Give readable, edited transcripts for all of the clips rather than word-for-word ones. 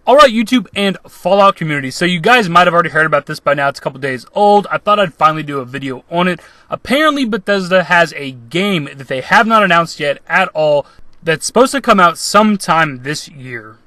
Alright, YouTube and Fallout community, so you guys might have already heard about this by now. It's a couple days old. I thought I'd finally do a video on it. Apparently, Bethesda has a game that they have not announced yet at all that's supposed to come out sometime this year.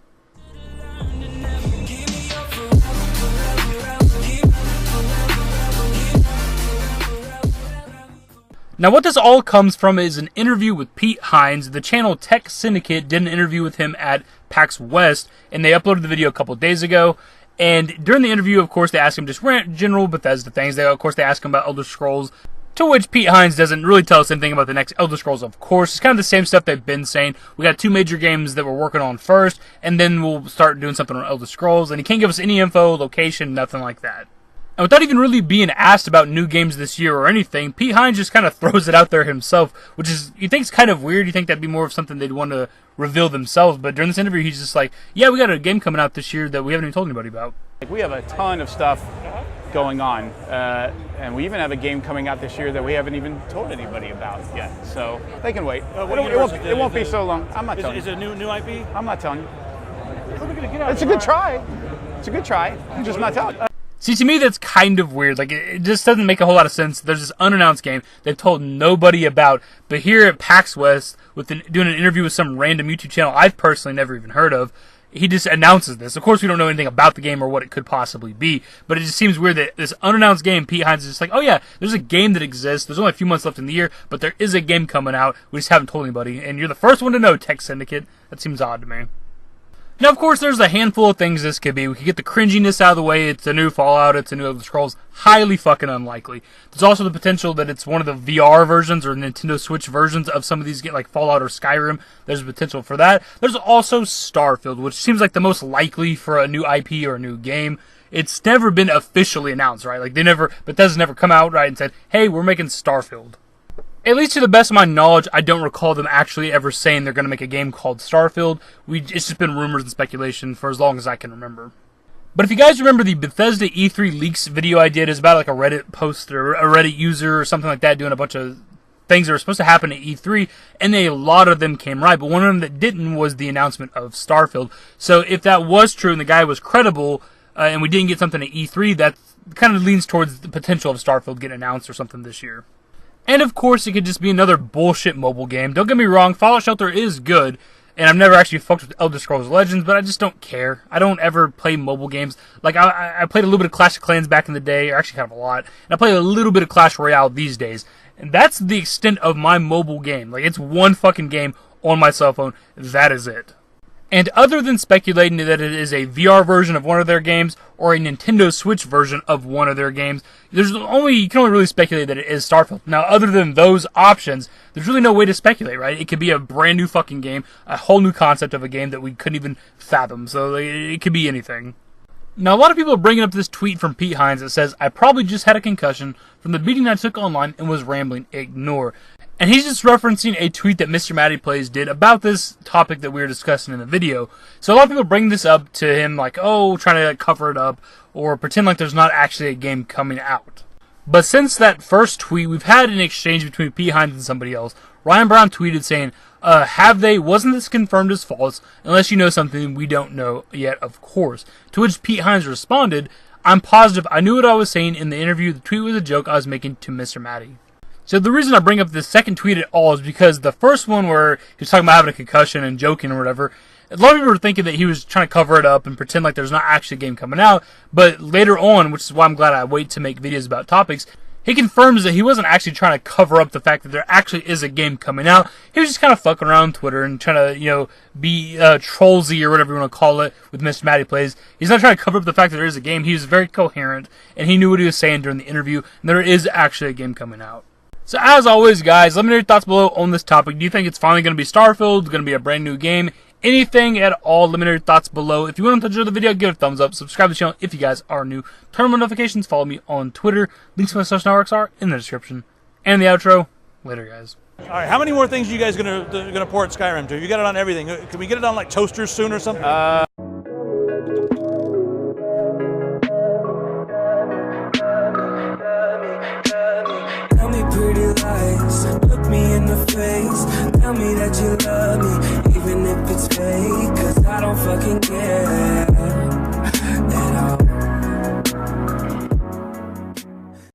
Now, what this all comes from is an interview with Pete Hines. The channel Tek Syndicate did an interview with him at PAX West, and they uploaded the video a couple days ago. And during the interview, of course, they asked him just general Bethesda things. They asked him about Elder Scrolls, to which Pete Hines doesn't really tell us anything about the next Elder Scrolls, of course. It's kind of the same stuff they've been saying. We got 2 major games that we're working on first, and then we'll start doing something on Elder Scrolls. And he can't give us any info, location, nothing like that. And without even really being asked about new games this year or anything, Pete Hines just kind of throws it out there himself, which is, you think, is kind of weird. You think that'd be more of something they'd want to reveal themselves. But during this interview, he's just like, yeah, we got a game coming out this year that we haven't even told anybody about. We have a ton of stuff going on, and we even have a game coming out this year that we haven't even told anybody about yet. So they can wait. It won't be so long. I'm not telling you. Is it a new IP? I'm not telling you. It's a good try. It's a good try. I'm just not telling you. See, to me, that's kind of weird. Like, it just doesn't make a whole lot of sense. There's this unannounced game they've told nobody about, but here at PAX West, doing an interview with some random YouTube channel I've personally never even heard of, he just announces this. Of course, we don't know anything about the game or what it could possibly be, but it just seems weird that this unannounced game, Pete Hines is just like, oh yeah, there's a game that exists. There's only a few months left in the year, but there is a game coming out. We just haven't told anybody, and you're the first one to know, Tek Syndicate. That seems odd to me. Now, of course, there's a handful of things this could be. We could get the cringiness out of the way. It's a new Fallout. It's a new Elder Scrolls. Highly fucking unlikely. There's also the potential that it's one of the VR versions or Nintendo Switch versions of some of these, like Fallout or Skyrim. There's a potential for that. There's also Starfield, which seems like the most likely for a new IP or a new game. It's never been officially announced, right? Like, Bethesda's never come out, right, and said, hey, we're making Starfield. At least to the best of my knowledge, I don't recall them actually ever saying they're going to make a game called Starfield. It's just been rumors and speculation for as long as I can remember. But if you guys remember the Bethesda E3 Leaks video I did, is about like a Reddit post or a Reddit user or something like that doing a bunch of things that were supposed to happen at E3, and a lot of them came right, but one of them that didn't was the announcement of Starfield. So if that was true and the guy was credible, and we didn't get something at E3, that kind of leans towards the potential of Starfield getting announced or something this year. And of course, it could just be another bullshit mobile game. Don't get me wrong, Fallout Shelter is good, and I've never actually fucked with Elder Scrolls Legends, but I just don't care. I don't ever play mobile games. Like, I played a little bit of Clash of Clans back in the day, or actually kind of a lot, and I play a little bit of Clash Royale these days. And that's the extent of my mobile game. Like, it's one fucking game on my cell phone. That is it. And other than speculating that it is a VR version of one of their games or a Nintendo Switch version of one of their games, you can only really speculate that it is Starfield. Now, other than those options, there's really no way to speculate, right? It could be a brand new fucking game, a whole new concept of a game that we couldn't even fathom. So it could be anything. Now, a lot of people are bringing up this tweet from Pete Hines that says, I probably just had a concussion from the beating I took online and was rambling. Ignore. And he's just referencing a tweet that Mr. Matty Plays did about this topic that we were discussing in the video. So a lot of people bring this up to him like, oh, trying to cover it up or pretend like there's not actually a game coming out. But since that first tweet, we've had an exchange between Pete Hines and somebody else. Ryan Brown tweeted saying, have they? Wasn't this confirmed as false? Unless you know something we don't know yet, of course. To which Pete Hines responded, I'm positive I knew what I was saying in the interview. The tweet was a joke I was making to Mr. Matty. So the reason I bring up this second tweet at all is because the first one where he was talking about having a concussion and joking or whatever, a lot of people were thinking that he was trying to cover it up and pretend like there's not actually a game coming out. But later on, which is why I'm glad I wait to make videos about topics, he confirms that he wasn't actually trying to cover up the fact that there actually is a game coming out. He was just kind of fucking around on Twitter and trying to, be trollsy or whatever you want to call it with Mr. Matty Plays. He's not trying to cover up the fact that there is a game. He was very coherent, and he knew what he was saying during the interview, and there is actually a game coming out. So as always, guys, let me know your thoughts below on this topic. Do you think it's finally going to be Starfield? Going to be a brand new game? Anything at all, let me know your thoughts below. If you want to enjoy the video, give it a thumbs up. Subscribe to the channel if you guys are new. Turn on notifications. Follow me on Twitter. Links to my social networks are in the description. And the outro. Later, guys. All right, how many more things are you guys gonna port Skyrim to? You got it on everything. Can we get it on like toasters soon or something?